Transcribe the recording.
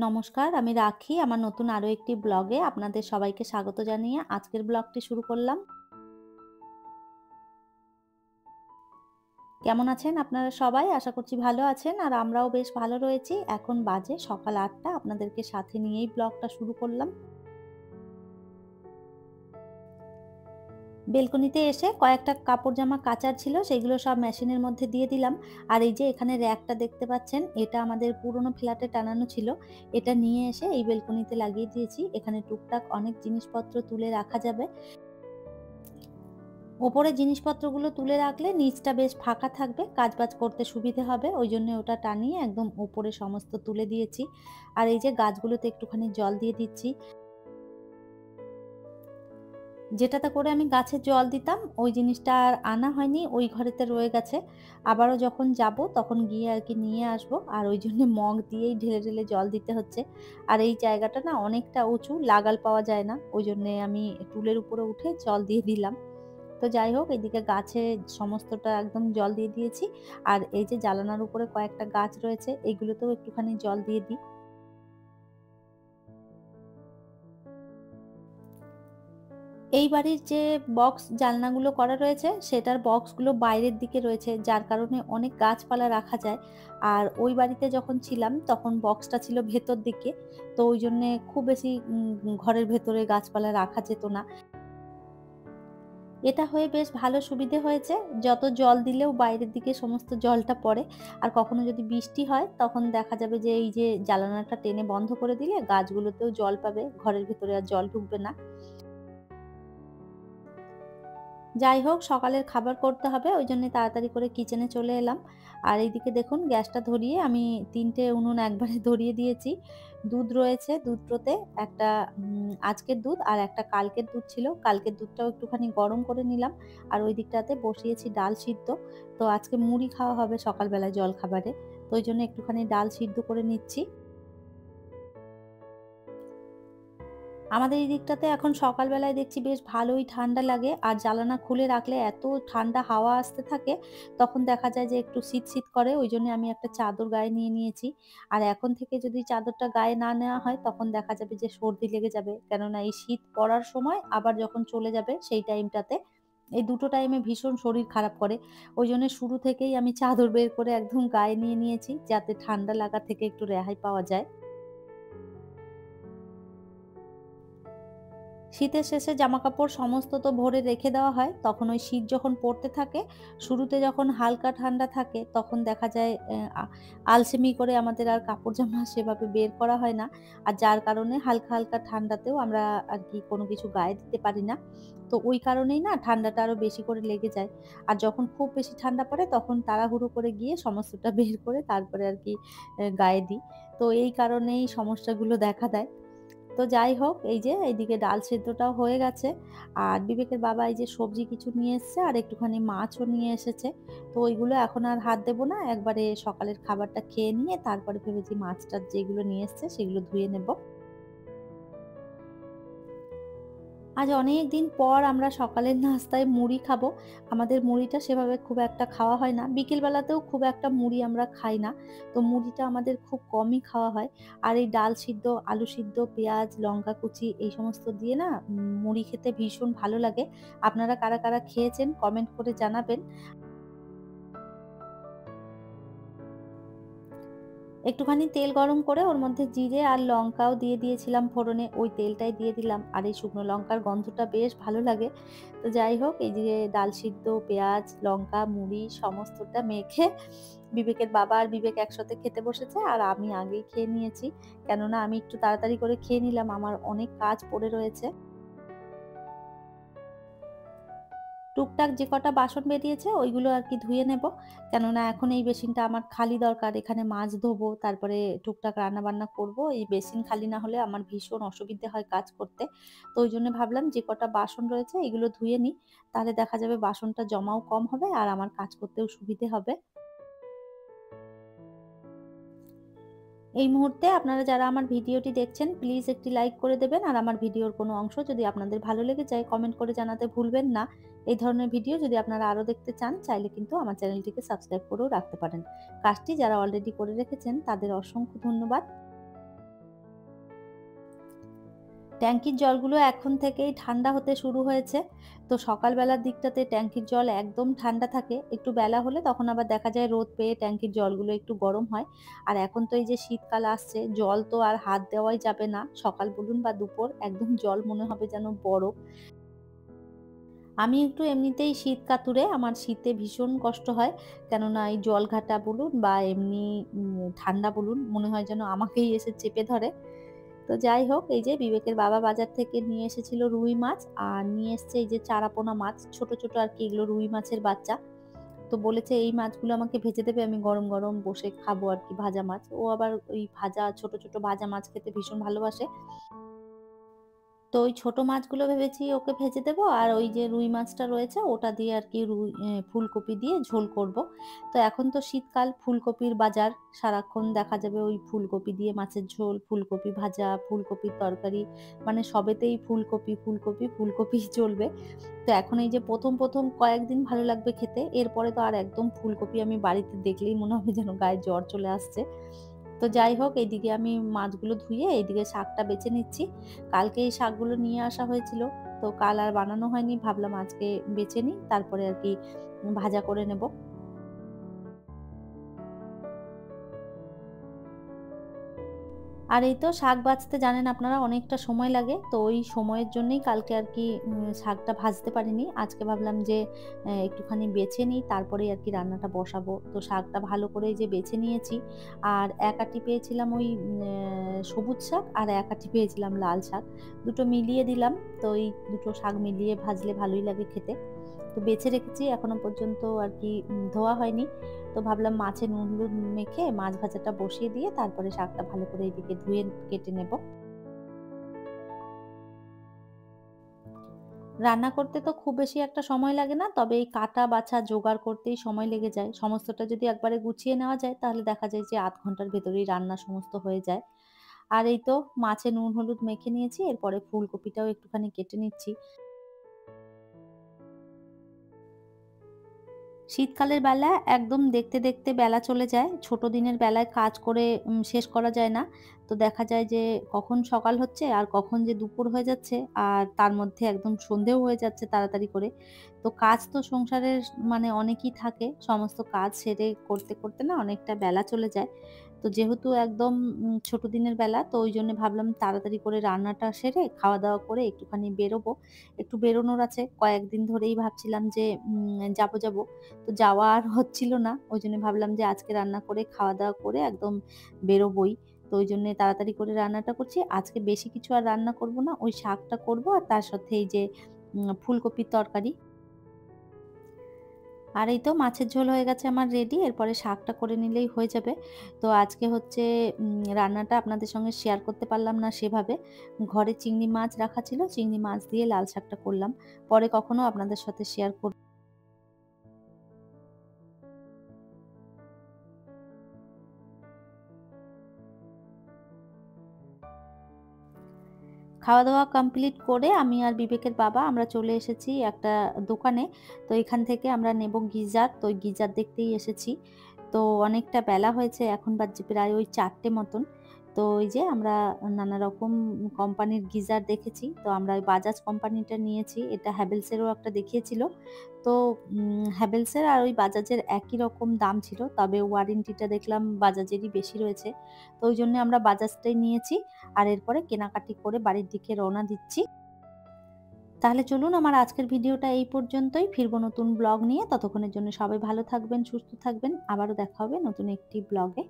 নমস্কার, আমি রাখি। আমার নতুন আরো একটি ব্লগে আপনাদের সবাইকে স্বাগত জানিয়ে আজকের ব্লগটি শুরু করলাম। কেমন আছেন আপনারা সবাই? আশা করছি ভালো আছেন আর আমরাও বেশ ভালো রয়েছি। এখন বাজে সকাল ৮টা। আপনাদেরকে সাথে নিয়েই ব্লগটা শুরু করলাম। বেলকনিতে এসে কয়েকটা কাপড় জামা কাচার ছিল, সেগুলো সব মেশিনের মধ্যে দিয়ে দিলাম। আর এই যে এখানে র‍্যাকটা দেখতে পাচ্ছেন, এটা আমাদের পুরনো ফ্ল্যাটে টানানো ছিল। এটা নিয়ে এসে এই বেলকনিতে লাগিয়ে দিয়েছি। এখানে টুকটাক অনেক জিনিসপত্র তুলে রাখা যাবে। ওপরে জিনিসপত্রগুলো তুলে রাখলে নিচটা বেশ ফাঁকা থাকবে, কাজবাজ করতে সুবিধে হবে। ওইজন্য ওটা টানিয়ে একদম ওপরে সমস্ত তুলে দিয়েছি। আর এই যে গাছগুলোতে একটুখানি জল দিয়ে দিচ্ছি। যেটাতে করে আমি গাছে জল দিতাম, ওই জিনিসটা আর আনা হয়নি, ওই ঘরেতে রয়ে গেছে। আবারও যখন যাব তখন গিয়ে আর কি নিয়ে আসবো। আর ওইজন্য মগ দিয়েই ঢেলে, ঢেলে জল দিতে হচ্ছে। আর এই জায়গাটা না অনেকটা উঁচু, লাগাল পাওয়া যায় না। ওইজন্যে আমি টুলের উপরে উঠে জল দিয়ে দিলাম। তো যাই হোক, এদিকে গাছে সমস্তটা একদম জল দিয়ে দিয়েছি। আর এই যে জানালার উপরে কয়েকটা গাছ রয়েছে, এগুলোতেও একটুখানি জল দিয়ে দিই। এই বাড়ির যে বক্স জানলাগুলো করা রয়েছে, সেটার বক্সগুলো বাইরের দিকে রয়েছে, যার কারণে অনেক গাছপালা রাখা যায়। আর ওই বাড়িতে যখন ছিলাম তখন বক্সটা ছিল ভেতর দিকে। তো ওইজন্যে খুব বেশি ঘরের ভেতরে গাছপালা রাখা যেত না। এটা হয়ে বেশ ভালো সুবিধে হয়েছে। যত জল দিলেও বাইরের দিকে সমস্ত জলটা পড়ে। আর কখনো যদি বৃষ্টি হয় তখন দেখা যাবে যে এই যে জানালাটা টেনে বন্ধ করে দিলে গাছগুলোতেও জল পাবে। ঘরের ভেতরে আর জল ঢুকবে না। যাই হোক, সকালের খাবার করতে হবে, ওইজন্য তাড়াতাড়ি করে কিচেনে চলে এলাম। আর এইদিকে দেখুন গ্যাসটা ধরিয়ে আমি ৩ টে উনুন একবারে ধরিয়ে দিয়েছি। দুধ রয়েছে দুধটোতে, একটা আজকের দুধ আর একটা কালকের দুধ ছিল। কালকের দুধটাও একটুখানি গরম করে নিলাম। আর ওই দিকটাতে বসিয়েছি ডাল সিদ্ধ। তো আজকে মুড়ি খাওয়া হবে সকালবেলায় জলখাবারে। তো ওইজন্য একটুখানি ডাল সিদ্ধ করে নিচ্ছি। আমাদের এই দিকটাতে এখন সকালবেলায় দেখছি বেশ ভালোই ঠান্ডা লাগে। আর জানালা খুলে রাখলে এত ঠান্ডা হাওয়া আসতে থাকে, তখন দেখা যায় যে একটু শীত, শীত করে। ওইজন্য আমি একটা চাদর গায়ে নিয়ে নিয়েছি। আর এখন থেকে যদি চাদরটা গায়ে না নেওয়া হয় তখন দেখা যাবে যে সর্দি লেগে যাবে। কেননা এই শীত পড়ার সময় আবার যখন চলে যাবে সেই টাইমটাতে, এই দুটো টাইমে ভীষণ শরীর খারাপ করে। ওইজন্য শুরু থেকেই আমি চাদর বের করে একদম গায়ে নিয়ে নিয়েছি, যাতে ঠান্ডা লাগা থেকে একটু রেহাই পাওয়া যায়। শীতের শেষে জামাকাপড় সমস্ত তো ভরে রেখে দেওয়া হয়। তখন ওই শীত যখন পড়তে থাকে, শুরুতে যখন হালকা ঠান্ডা থাকে তখন দেখা যায় আলসেমি করে আমাদের আর কাপড়-জামা সেভাবে বের করা হয় না। আর যার কারণে হালকা, হালকা ঠান্ডাতেও আমরা আর কি কোনো কিছু গায়ে দিতে পারি না। তো ওই কারণেই না ঠান্ডাটা আরো বেশি করে লেগে যায়। আর যখন খুব বেশি ঠান্ডা পড়ে তখন তাড়াহুড়ো করে গিয়ে সমস্তটা বের করে তারপরে আর কি গায়ে দিই। তো এই কারণেই সমস্যাগুলো দেখা দেয়। তো যাই হোক, এই যে এইদিকে ডাল সেদ্ধটাও হয়ে গেছে। আর বিবেকের বাবা এই যে সবজি কিছু নিয়ে এসছে আর একটুখানি মাছও নিয়ে এসেছে। তো ওইগুলো এখন আর হাত দেব না। একবারে সকালের খাবারটা খেয়ে নিয়ে তারপরে ভেবেছি মাছ-টাছ যেগুলো নিয়ে এসছে সেগুলো ধুয়ে নেব। আজ অনেকদিন পর আমরা সকালের নাস্তায় মুড়ি খাবো। আমাদের মুড়িটা সেভাবে খুব একটা খাওয়া হয় না। বিকেল বেলাতেও খুব একটা মুড়ি আমরা খাই না। তো মুড়িটা আমাদের খুব কমই খাওয়া হয়। আর এই ডাল সিদ্ধ, আলু সিদ্ধ, পেঁয়াজ, লঙ্কা কুচি এই সমস্ত দিয়ে না মুড়ি খেতে ভীষণ ভালো লাগে। আপনারা কারা, কারা খেয়েছেন কমেন্ট করে জানাবেন। একটুখানি তেল গরম করে ওর মধ্যে জিরে আর লঙ্কাও দিয়ে দিয়েছিলাম ফোড়নে। ওই তেলটাই দিয়ে দিলাম। আর এই শুকনো লঙ্কার গন্ধটা বেশ ভালো লাগে। তো যাই হোক, এই যে ডাল সিদ্ধ, পেঁয়াজ, লঙ্কা, মুড়ি সমস্তটা মেখে বিবেকের বাবা আর বিবেক একসাথে খেতে বসেছে। আর আমি আগেই খেয়ে নিয়েছি। কেননা আমি একটু তাড়াতাড়ি করে খেয়ে নিলাম। আমার অনেক কাজ পড়ে রয়েছে। টুকটাক যে কটা বাসন বেরিয়েছে ওইগুলো আর কি ধুয়ে নেব। কেননা এখন এই বেসিনটা আমার খালি দরকার। এখানে মাছ ধোবো, তারপরে টুকটাক রান্নাবান্না করব। এই বেসিন খালি না হলে আমার ভীষণ অসুবিধে হয় কাজ করতে। তো ওইজন্য ভাবলাম যে কটা বাসন রয়েছে এগুলো ধুয়ে নিই। তাহলে দেখা যাবে বাসনটা জমাও কম হবে আর আমার কাজ করতেও সুবিধে হবে। এই মুহূর্তে আপনারা যারা আমার ভিডিওটি দেখছেন প্লিজ একটি লাইক করে দেবেন। আর আমার ভিডিওর কোনো অংশ যদি আপনাদের ভালো লেগে যায় কমেন্ট করে জানাতে ভুলবেন না। এই ধরনের ভিডিও যদি আপনারা আরো দেখতে চান চাইলে কিন্তু আমার চ্যানেলটিকে সাবস্ক্রাইব করেও রাখতে পারেন। কাজটি যারা অলরেডি করে রেখেছেন তাদের অসংখ্য ধন্যবাদ। ট্যাঙ্কির জলগুলো এখন থেকেই ঠান্ডা হতে শুরু হয়েছে। তো সকালবেলার দিকটাতে ট্যাঙ্কির জল একদম ঠান্ডা থাকে। একটু বেলা হলে তখন আবার দেখা যায় রোদ পেয়ে ট্যাঙ্কির জলগুলো একটু গরম হয়। আর এখন তো এই যে শীতকাল আসছে, জল তো আর হাত দেওয়াই যাবে না। সকাল বলুন বা দুপুর একদম জল মনে হবে যেন বরফ। আমি একটু এমনিতেই শীত কাতুরে, আমার শীতে ভীষণ কষ্ট হয়। কেননা এই জলঘাটা বলুন বা এমনি ঠান্ডা বলুন, মনে হয় যেন আমাকেই এসে চেপে ধরে। তো যাই হোক, এই যে বিবেকের বাবা বাজার থেকে নিয়ে এসেছিল রুই মাছ, আর নিয়ে এসছে এই যে চারাপোনা মাছ, ছোট, ছোট আরকি এগুলো রুই মাছের বাচ্চা। তো বলেছে এই মাছগুলো আমাকে ভেজে দেবে, আমি গরম, গরম বসে খাবো আরকি ভাজা মাছ। ও আবার ওই ভাজা ছোট, ছোট ভাজা মাছ খেতে ভীষণ ভালোবাসে। তো ওই ছোট মাছগুলো ভেবেছি ওকে ভেজে দেবো, আর ওই যে রুই মাছটা রয়েছে ওটা দিয়ে আর কি ফুলকপি দিয়ে ঝোল করব। তো এখন তো শীতকাল, ফুলকপির বাজার, সারাক্ষণ দেখা যাবে ওই ফুলকপি দিয়ে মাছের ঝোল, ফুলকপি ভাজা, ফুলকপির তরকারি, মানে সবেতেই ফুলকপি, ফুলকপি, ফুলকপি চলবে। তো এখন এই যে ১ম কয়েকদিন ভালো লাগবে খেতে, এরপরে তো আর একদম ফুলকপি আমি বাড়িতে দেখলেই মনে হবে যেন গায়ে জ্বর চলে আসছে। তো যাই হোক, এইদিকে আমি মাছগুলো ধুয়ে এইদিকে শাকটা বেছে নিচ্ছি। কালকে এই শাকগুলো নিয়ে আসা হয়েছিল। তো কাল আর বানানো হয়নি। ভাবলাম আজকে বেছে নিই, তারপরে আরকি ভাজা করে নেব। আর এই তো শাক বাছতে জানেন আপনারা অনেকটা সময় লাগে। তো ওই সময়ের জন্যই কালকে আরকি শাকটা ভাজতে পারিনি। আজকে ভাবলাম যে একটুখানি বেছে নিই, তারপরেই আরকি রান্নাটা বসাবো। তো শাকটা ভালো করে এই যে বেছে নিয়েছি। আর এক আঁটি পেয়েছিলাম ওই সবুজ শাক, আর এক আঁটি পেয়েছিলাম লাল শাক। দুটো মিলিয়ে দিলাম। তো এই দুটো শাক মিলিয়ে ভাজলে ভালোই লাগে খেতে। তো বেছে রেখেছি, এখনো পর্যন্ত আরকি ধোয়া হয়নি। তো ভাবলাম মাছে নুন হলুদ মেখে মাছ ভাজাটা বসিয়ে দিয়ে তারপরে শাকটা ভালো করে এদিকে ধুয়ে কেটে নেব। রান্না করতে তো খুব বেশি একটা সময় লাগে না। তবে এই কাটা বাছা জোগাড় করতেই সময় লেগে যায়। সমস্তটা যদি একবারে গুছিয়ে নেওয়া যায় তাহলে দেখা যায় যে ০.৫ ঘন্টার ভেতরেই রান্না সমস্ত হয়ে যায়। আর এই তো মাছে নুন হলুদ মেখে নিয়েছি। এরপরে ফুলকপিটাও একটুখানি কেটে নিচ্ছি। শীতকালের বেলা একদম দেখতে, দেখতে বেলা চলে যায়। ছোট দিনের বেলায় কাজ করে শেষ করা যায় না। তো দেখা যায় যে কখন সকাল হচ্ছে আর কখন যে দুপুর হয়ে যাচ্ছে, আর তার মধ্যে একদম সন্ধেও হয়ে যাচ্ছে তাড়াতাড়ি করে। তো কাজ তো সংসারের মানে অনেকই থাকে। সমস্ত কাজ সেরে করতে, করতে না অনেকটা বেলা চলে যায়। তো যেহেতু একদম ছোট দিনের বেলা, তো ওইজন্য ভাবলাম তাড়াতাড়ি করে রান্নাটা সেরে খাওয়া-দাওয়া করে একটুখানি বেরোবো। একটু বেরোনোর আছে। কয়েকদিন ধরেই ভাবছিলাম যে যাবো, যাবো। তো যাওয়া আর হচ্ছিল না। ওইজন্য ভাবলাম যে আজকে রান্না করে খাওয়া-দাওয়া করে একদম বেরোবোই। তো ওইজন্যে তাড়াতাড়ি করে রান্নাটা করছি। আজকে বেশি কিছু আর রান্না করব না। ওই শাকটা করব আর তার সাথে এই যে ফুলকপির তরকারি। আর এই তো মাছের ঝোল হয়ে গেছে আমার রেডি। এরপরে শাকটা করে নিলেই হয়ে যাবে। তো আজকে হচ্ছে রান্নাটা আপনাদের সঙ্গে শেয়ার করতে পারলাম না সেভাবে। ঘরে চিংড়ি মাছ রাখা ছিল। চিংড়ি মাছ দিয়ে লাল শাকটা করলাম। পরে কখনো আপনাদের সাথে শেয়ার করব। খাওয়া-দাওয়া কমপ্লিট করে আমি আর বিবেকের বাবা আমরা চলে এসেছি একটা দোকানে। তো এখান থেকে আমরা নেব গিজার। তো ওই গিজার দেখতেই এসেছি। তো অনেকটা বেলা হয়েছে। এখন বাজছে প্রায় ওই ৪টে মতন। তো ওই যে আমরা নানা রকম কোম্পানির গিজার দেখেছি। তো আমরা ওই বাজাজ কোম্পানিটা নিয়েছি। এটা হ্যাভেলস এরও একটা দেখিয়েছিল। তো হ্যাভেলস এর আর ওই বাজাজের একই রকম দাম ছিল। তবে ওয়ারেন্টিটা দেখলাম বাজাজেরই বেশি রয়েছে। তো ওইজন্য আমরা বাজাজটাই নিয়েছি। আর এরপরে কেনাকাটি করে বাড়ির দিকে রওনা দিচ্ছি। তাহলে চলুন, আমার আজকের ভিডিওটা এই পর্যন্তই। ফিরবো নতুন ব্লগ নিয়ে। ততক্ষণের জন্য সবাই ভালো থাকবেন, সুস্থ থাকবেন। আবারও দেখা হবে নতুন একটি ব্লগে।